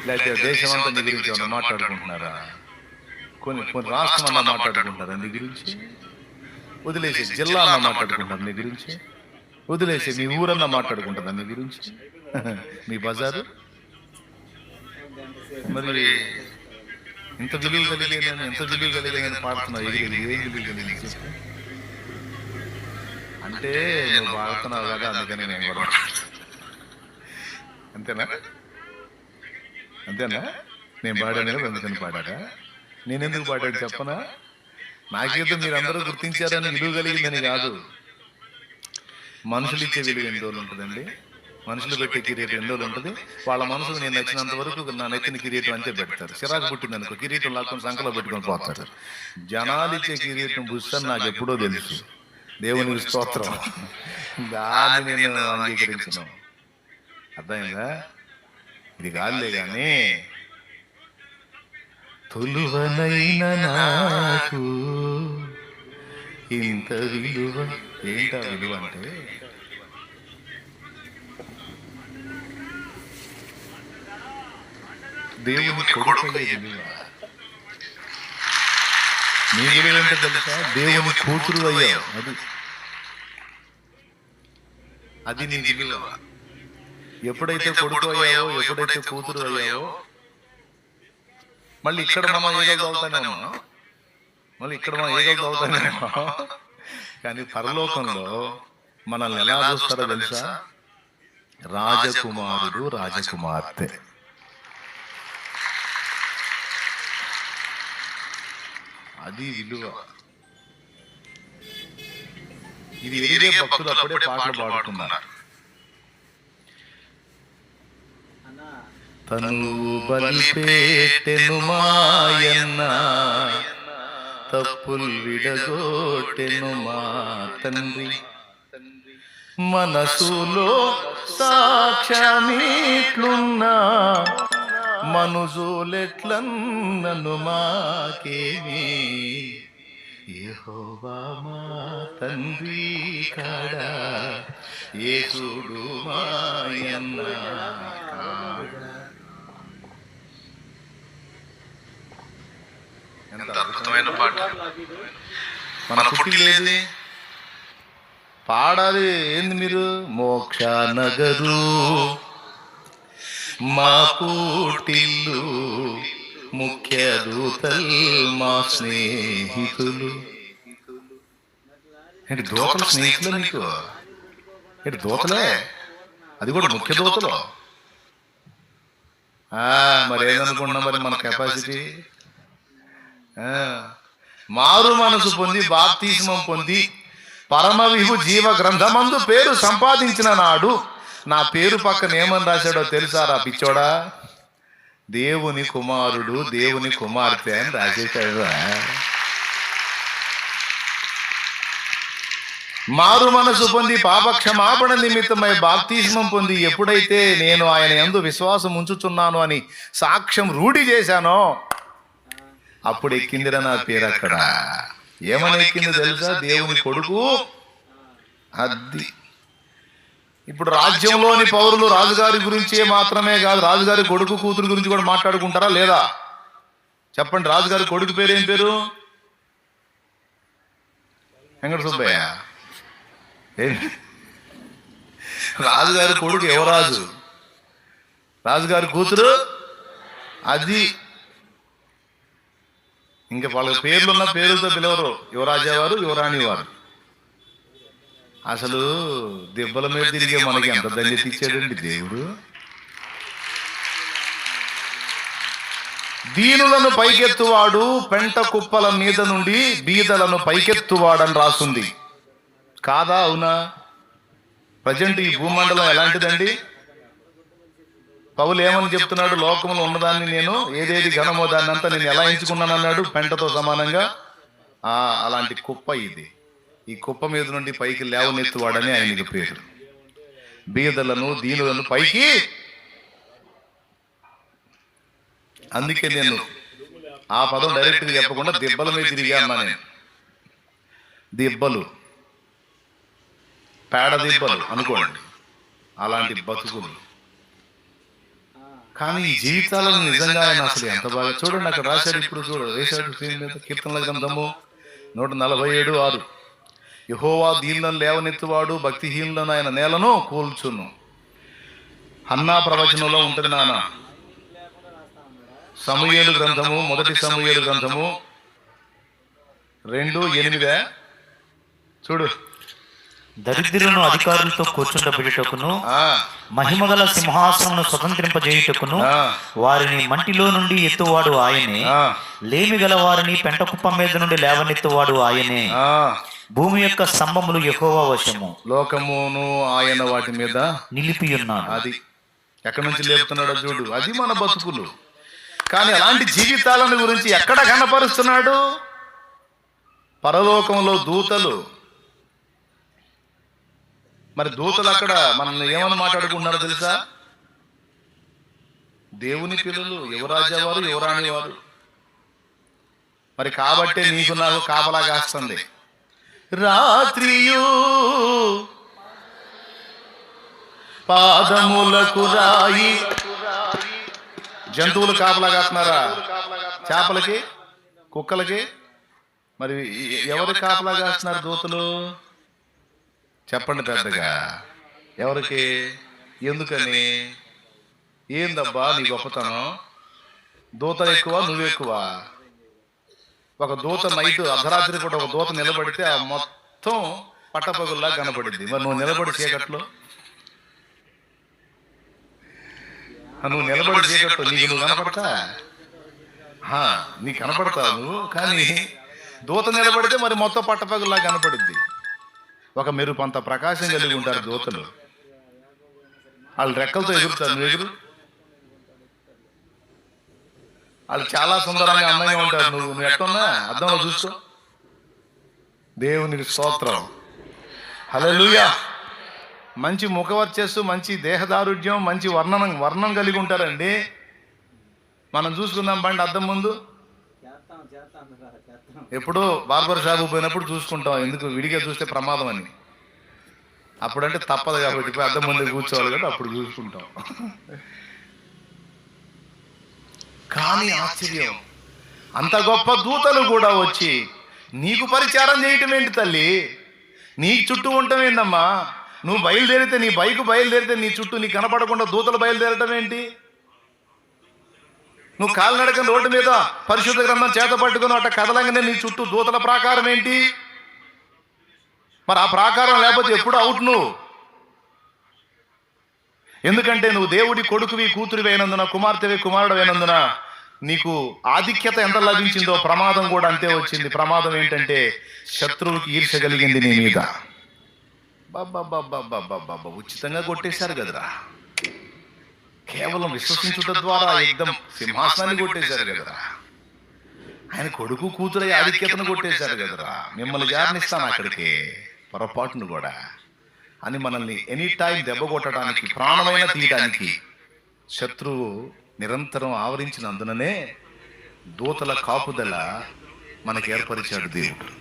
లేకపోతే దేశం అంతా నీ గురించి ఏమన్నా మాట్లాడుకుంటున్నారా? కొన్ని రాష్ట్రం అన్నా మాట్లాడుకుంటారా నీ గురించి? వదిలేసి జిల్లా అన్నా మాట్లాడుకుంటారు నీ గురించి? వదిలేసి మీ ఊరన్నా మాట్లాడుకుంటారా నీ గురించి? మీ బజారు మరి ఇంత విలువ కలిగేదని, ఎంత విలువ కలిగేదని పాడుతున్నావు. ఏం విలువ కలిగింది అంటే నువ్వు పాడుతున్నావు కదా, అందుకని నేను కూడా అంతేనా? అంతేనా? నేను పాడాను కదా అందుకని పాడారా? నేనెందుకు పాడాను చెప్పనా? నాకేదో మీరందరూ గుర్తించారని విలువ కలిగిందని కాదు. మనుషులు ఇచ్చే విలువ ఎన్ని రోజులు ఉంటుందండి? మనుషులు పెట్టే కిరీటం ఎన్ని రోజులు ఉంటుంది? వాళ్ళ మనసుకు నేను నచ్చినంత వరకు నా నెత్తిన కిరీటం అంతే పెడతారు. చిరాకు పుట్టింది అనుకో కిరీటం లాక్కొని సంకలో పెట్టుకొని పోతారు. జనాలు ఇచ్చే కిరీటం బుస్సని నాకు ఎప్పుడో తెలుసు. దేవునికి స్తోత్రం. దాన్ని నేను అంగీకరించను. అర్థమైందా? ఇది కాదులే కానీ తొలువనైన నాకు ఇంత విలువ. ఏంటా విలువ అంటే దేవుని కొడుకయ్యే విలువ. నీ విలువ ఏంటో తెలుసా? దేవుని కూతురు అయ్యావు. అది నీ విలువ. ఎప్పుడైతే కొడుకు అయ్యావో, ఎప్పుడైతే కూతురు అయ్యావో, మళ్ళీ ఇక్కడ మనం ఏగలు అవుతానేమో, కానీ పరలోకంలో మనల్ని ఎలా చూస్తారో తెలుసా? రాజకుమారుడు, రాజకుమార్తె. అది విలువ. ఇది వేరే భక్తులు అప్పుడే పాటలు పాడుతున్నారు. తను బలిపేటెను మాయన్న, తప్పులు విడగొట్టెను మా తండ్రి, మనసులో సాక్ష్యమిట్లున్నా మనుజులెట్లన్నను మాకేమి, యెహోవా మా తండ్రి కాడా యేసుడు మాయన్న. ఎంత అద్భుతమైన పాట! మన పుట్టిల్లేది పాడాలి. ఏంది మీరు? మోక్ష నగరు మా పుట్టిల్లు, ముఖ్య దూతల్ మా స్నేహితులు. ఏంటి దూతల స్నేహితులు నీకు? ఏంటి దూతలే? అది కూడా ముఖ్య దూతలు. మరి ఏదనుకున్నా మరి మన కెపాసిటీ. మారు మనసు పొంది బాప్తిస్మం పొంది పరమ విభు జీవ గ్రంథమందు పేరు సంపాదించిన నాడు నా పేరు పక్కన ఏమని రాశాడో తెలుసారా పిచ్చోడా? దేవుని కుమారుడు, దేవుని కుమార్తె అని రాసేశాడు. మారు మనసు పొంది పాపక్షమాపణ నిమిత్తమై బాప్తిస్మం పొంది ఎప్పుడైతే నేను ఆయన యందు విశ్వాసం ఉంచుచున్నాను అని సాక్ష్యం రూఢి చేశానో అప్పుడు ఎక్కిందిరా నా పేరు. అక్కడ ఏమని ఎక్కింది తెలుసా? దేవుని కొడుకు. అది ఇప్పుడు రాజ్యంలోని పౌరులు రాజుగారి గురించి మాత్రమే కాదు, రాజుగారి కొడుకు కూతురు గురించి కూడా మాట్లాడుకుంటారా లేదా? చెప్పండి. రాజుగారి కొడుకు పేరు ఏం పేరు? వెంకట సుబ్బయ్య. రాజుగారి కొడుకు యువరాజు, రాజుగారి కూతురు అది. ఇంకా వాళ్ళ పేర్లున్న పేరుతో పిలవరు. యువరాజా వారు, యువరాణి వారు. అసలు దెబ్బల మీద తిరిగే మనకి ఎంత ధన్యత ఇచ్చాడండి దేవుడు. దీనులను పైకెత్తువాడు, పెంట కుప్పల మీద నుండి బీదలను పైకెత్తువాడని రాస్తుంది కాదా? అవునా? ప్రజెంట్ ఈ భూమండలం ఎలాంటిదండి? పౌలు ఏమని చెప్తున్నాడు? లోకంలో ఉన్నదాన్ని నేను ఏదేది ఘనమో దాన్ని అంతా నేను ఎలా ఎంచుకున్నాను అన్నాడు. పెంటతో సమానంగా. అలాంటి కుప్ప ఇది. ఈ కుప్ప మీద నుండి పైకి లేవనెత్తువాడని ఆయనకి పేరు. బీదలను, దీనులను పైకి. అందుకే నేను ఆ పదం డైరెక్ట్గా చెప్పకుండా దెబ్బల మీద తిరిగా అన్నా. నేను దెబ్బలు, పేడ దెబ్బలు అనుకోండి, అలాంటి బతుకులు. కానీ ఈ జీవితాలను నిజంగా ఆయన అసలు ఎంత బాగా చూడండి, అక్కడ రాశాడు, ఇప్పుడు వేశాడు స్క్రీన్ మీద, కీర్తనల గ్రంథము 147:6. యెహోవా దీనులను లేవనెత్తువాడు, భక్తిహీనులను ఆయన నేలను కూల్చును. హన్నా ప్రవచనంలో ఉంటుంది నాన్న. సమూయేలు గ్రంథము, 1 సమూయేలు గ్రంథము 2:8 చూడు. దరిద్రులను అధికారులతో కూర్చుండబెట్టుటకును, మహిమగల సింహాసనమును స్వతంత్రింపజేయుటకును వారిని మంటిలో నుండి ఎత్తువాడు ఆయనే. లేమి గల వారిని పెంట కుప్ప మీద నుండి లేవనెత్తువాడు ఆయనే. భూమి యొక్క స్తంభములు యెహోవా వశము, లోకమును ఆయన వాటి మీద నిలిపి ఉన్నాడు. అది ఎక్కడి నుంచి లేపుతున్నాడో చూడు. అది మన బతుకులు. కానీ అలాంటి జీవితాలను గురించి ఎక్కడ కనపరుస్తున్నాడు? పరలోకంలో దూతలు. మరి దూతలు అక్కడ మనల్ని ఏమని మాట్లాడుకుంటున్నారో తెలుసా? దేవుని పిల్లలు, యువరాజా వారు, యువరాణి వారు. మరి కాబట్టే నీకు నాకు కాపలా కాస్తుంది. రాత్రియు పాదములకు రాయి. జంతువులు కాపలా కాస్తున్నారా? చేపలకి, కుక్కలకి. మరి ఎవరు కాపలా కాస్తున్నారు దూతలు? చెప్పండి పెద్దగా. ఎవరికి? ఎందుకని? ఏందబ్బా నీ గొప్పతనం? దూత ఎక్కువ, నువ్వెక్కువ? ఒక దూత నైట్ అర్ధరాత్రి కూడా ఒక దూత నిలబడితే ఆ మొత్తం పట్టపగుల్లా కనపడింది. మరి నువ్వు నిలబడి చీకట్లో, నువ్వు నిలబడి చీకట్లో నీకు నువ్వు కనపడతా? నీకు కనపడతావు నువ్వు, కానీ దూత నిలబడితే మరి మొత్తం పట్టపగుల్లా కనపడింది. ఒక మెరుపంత ప్రకాశం కలిగి ఉంటారు దూతలు. వాళ్ళు రెక్కలతో ఎగురుతారు. నువ్వు ఎగురు. వాళ్ళు చాలా సుందరంగా, అందంగా ఉంటారు. నువ్వు ఎట్టున్నా అద్దంలో చూసుకో. దేవునికి స్తోత్రం, హల్లెలూయా. మంచి ముఖవర్చస్సు, మంచి దేహదారుఢ్యం, మంచి వర్ణం కలిగి ఉంటారండి. మనం చూసుకుందాం బండి అద్దం ముందు. ఎప్పుడో బార్బర్ షాపు పోయినప్పుడు చూసుకుంటాం, ఎందుకు విడిగా చూస్తే ప్రమాదం అని. అప్పుడంటే తప్పదు కాబట్టి పోయి అద్దం ముందు కూర్చోవాలి కదా, అప్పుడు చూసుకుంటాం. కానీ ఆశ్చర్యం, అంత గొప్ప దూతలు కూడా వచ్చి నీకు పరిచారం చేయటం ఏంటి తల్లి? నీ చుట్టూ ఉండటం ఏంటమ్మా? నువ్వు బయలుదేరితే, నీ బైకు బయలుదేరితే నీ చుట్టూ నీ కనపడకుండా దూతలు బయలుదేరటం ఏంటి? నువ్వు కాలినడకని రోడ్డు మీద పరిశుద్ధ గ్రంథం చేత పట్టుకుని అట్ట కదలంగానే నీ చుట్టూ దూతల ప్రాకారం ఏంటి? మరి ఆ ప్రాకారం లేకపోతే ఎప్పుడు అవుట్ నువ్వు. ఎందుకంటే నువ్వు దేవుడి కొడుకువి, కూతురివి అయినందున, కుమార్తెవి, కుమారుడు అయినందున నీకు ఆధిక్యత ఎంత లభించిందో ప్రమాదం కూడా అంతే వచ్చింది. ప్రమాదం ఏంటంటే శత్రువుకి ఈర్ష్య కలిగింది నీ మీద. బాబా ఉచితంగా కొట్టేశారు కదరా. కేవలం విశ్వసించుట ద్వారా యుద్ధం సింహాసనాన్ని కొట్టేశారు కదరా. ఆయన కొడుకు కూతురు ఆధిక్యతను కొట్టేశారు కదరా. మిమ్మల్ని జారనిస్తాను అక్కడికి పొరపాటును కూడా అని మనల్ని ఎనీ టైం దెబ్బ కొట్టడానికి, ప్రాణమైన తీయడానికి శత్రువు నిరంతరం ఆవరించినందుననే దూతల కాపుదల మనకు ఏర్పరిచాడు దేవుడు.